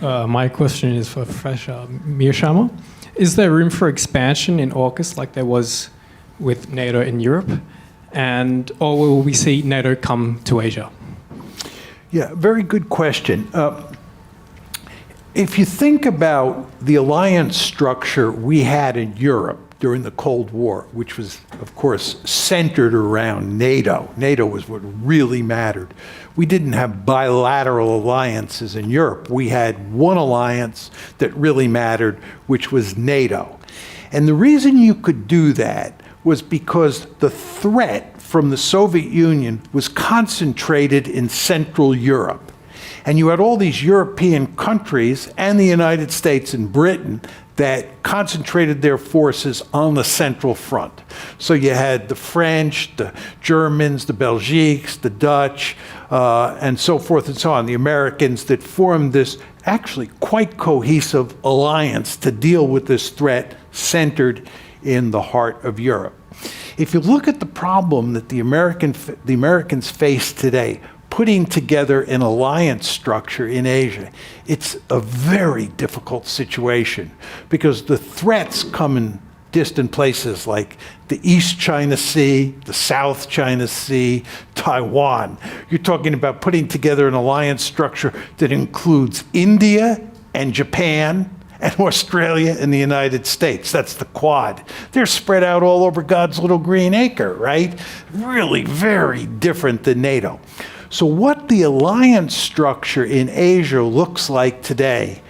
My question is for Professor Mearsheimer. Is there room for expansion in AUKUS like there was with NATO in Europe? Or will we see NATO come to Asia? Yeah, very good question. If you think about the alliance structure we had in Europe during the Cold War, which was, of course, centered around NATO. NATO was what really mattered. We didn't have bilateral alliances in Europe. We had one alliance that really mattered, which was NATO. And the reason you could do that was because the threat from the Soviet Union was concentrated in Central Europe. And you had all these European countries and the United States and Britain that concentrated their forces on the central front. So you had the French, the Germans, the Belgiques, the Dutch, and so forth and so on, the Americans that formed this actually quite cohesive alliance to deal with this threat centered in the heart of Europe. If you look at the problem that the Americans face today, putting together an alliance structure in Asia, it's a very difficult situation because the threats come in distant places like the East China Sea, the South China Sea, Taiwan. You're talking about putting together an alliance structure that includes India and Japan and Australia and the United States. That's the Quad. They're spread out all over God's little green acre, right? Really very different than NATO. So what the alliance structure in Asia looks like today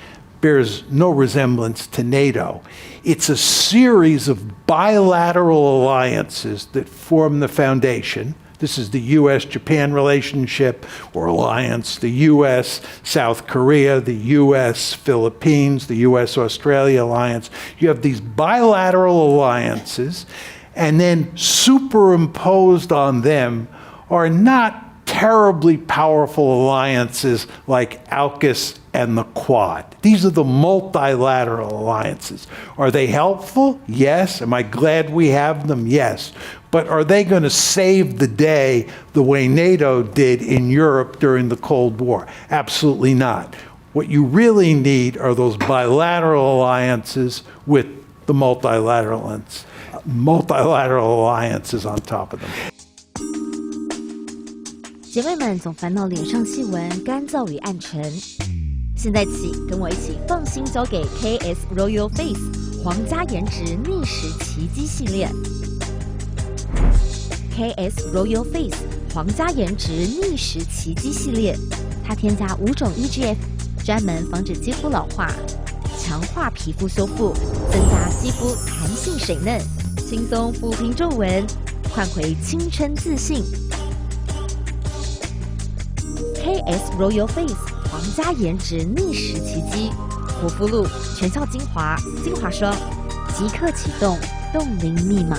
bears no resemblance to NATO. It's a series of bilateral alliances that form the foundation. This is the US-Japan relationship or alliance, the US-South Korea, the US-Philippines, the US-Australia alliance. You have these bilateral alliances, and then superimposed on them are not terribly powerful alliances like AUKUS and the Quad. These are the multilateral alliances. Are they helpful? Yes. Am I glad we have them? Yes. But are they going to save the day the way NATO did in Europe during the Cold War? Absolutely not. What you really need are those bilateral alliances with the multilateral alliances on top of them. 姐妹们总烦恼脸上细纹干燥与暗沉，现在起跟我一起放心交给 KS Royal Face 皇家颜值逆时奇迹系列。KS Royal Face 皇家颜值逆时奇迹系列，它添加5种 EGF， 专门防止肌肤老化，强化皮肤修复，增加肌肤弹性水嫩，轻松抚平皱纹，换回青春自信。KS Royal Face 皇家颜值逆时奇迹，护肤露、全效精华、精华霜，即刻启动冻龄密码。